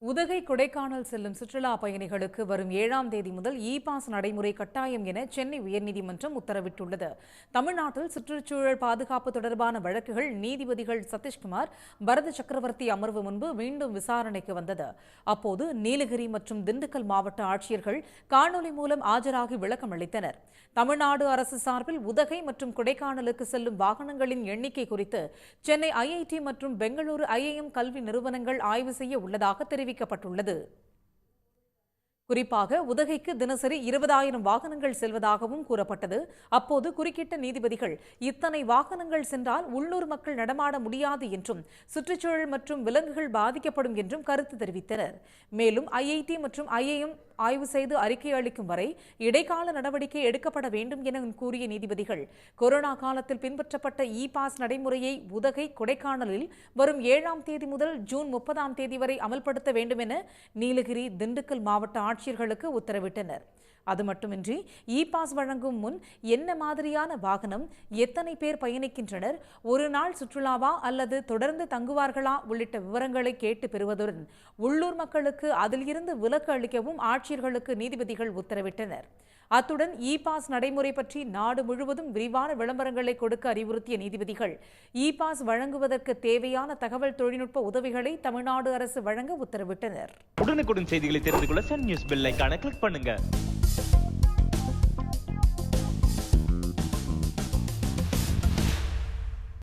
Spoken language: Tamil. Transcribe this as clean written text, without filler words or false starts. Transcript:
உதகை கொடைக்கானல் செல்லும் சுற்றுலா பயணிகளுக்கு வரும் 7ஆம் தேதி முதல் பாஸ் நடைமுறை கட்டாயம் என சென்னை உயர்நீதிமன்றம் உத்தரவிட்டுள்ளது. தமிழ்நாட்டில் சுற்றுச்சூழல் பாதுகாப்பு தொடர்பான வழக்குகள் நீதிபதிகள் சதீஷ்குமார், பரத சக்கரவர்த்தி அமர்வு முன்பு மீண்டும் விசாரணைக்கு வந்தது. அப்போது நீலகிரி மற்றும் திண்டுக்கல் மாவட்ட ஆட்சியர்கள் காணொலி மூலம் ஆஜராகி விளக்கம் அளித்தனர். தமிழ்நாடு அரசு சார்பில் உதகை மற்றும் கொடைக்கானலுக்கு செல்லும் வாகனங்களின் எண்ணிக்கை குறித்து சென்னை IIT மற்றும் பெங்களூரு IIM கல்வி நிறுவனங்கள் ஆய்வு செய்ய உள்ளதாக தெரிவிக்கப்பட்டுள்ளது. குறிப்பாக உதகைக்கு தினசரி 20,000 வாகனங்கள் செல்வதாகவும் கூறப்பட்டது. அப்போது குறுக்கிட்ட நீதிபதிகள், இத்தனை வாகனங்கள் சென்றால் உள்ளூர் மக்கள் நடமாட முடியாது என்றும் சுற்றுச்சூழல் மற்றும் விலங்குகள் பாதிக்கப்படும் என்றும் கருத்து தெரிவித்தனர். மேலும் IIT மற்றும் IIM ஆய்வு செய்து அறிக்கை அளிக்கும் வரை இடைக்கால நடவடிக்கை எடுக்கப்பட வேண்டும் என கூறிய நீதிபதிகள், கொரோனா காலத்தில் பின்பற்றப்பட்ட பாஸ் நடைமுறையை உதகை கொடைக்கானலில் வரும் 7ஆம் தேதி முதல் ஜூன் 30ஆம் தேதி வரை அமல்படுத்த வேண்டும் என நீலகிரி, திண்டுக்கல் மாவட்ட ஆட்சியர்களுக்கு உத்தரவிட்டனர். அது மட்டுமின்றி பாஸ் வழங்கும் முன் என்ன மாதிரியான வாகனம், எத்தனை பேர் பயணிக்கின்றனர், ஒரு நாள் சுற்றுலாவா அல்லது தொடர்ந்து தங்குவார்களா உள்ளிட்ட விவரங்களை கேட்டு பெறுவதுடன் உள்ளூர் மக்களுக்கு அதில் இருந்து விலக்கு அளிக்கவும் ஆட்சியர்களுக்கு நீதிபதிகள் உத்தரவிட்டனர். அத்துடன் பாஸ் நடைமுறை பற்றி நாடு முழுவதும் விரிவான விளம்பரங்களை கொடுக்க அறிவுறுத்திய நீதிபதிகள், பாஸ் வழங்குவதற்கு தேவையான தகவல் தொழில்நுட்ப உதவிகளை தமிழ்நாடு அரசு வழங்க உத்தரவிட்டனர். உடனுக்குடன் செய்திகளை தெரிந்து கொள்ள சன் நியூஸ் பெல் ஐகானை கிளிக் பண்ணுங்க.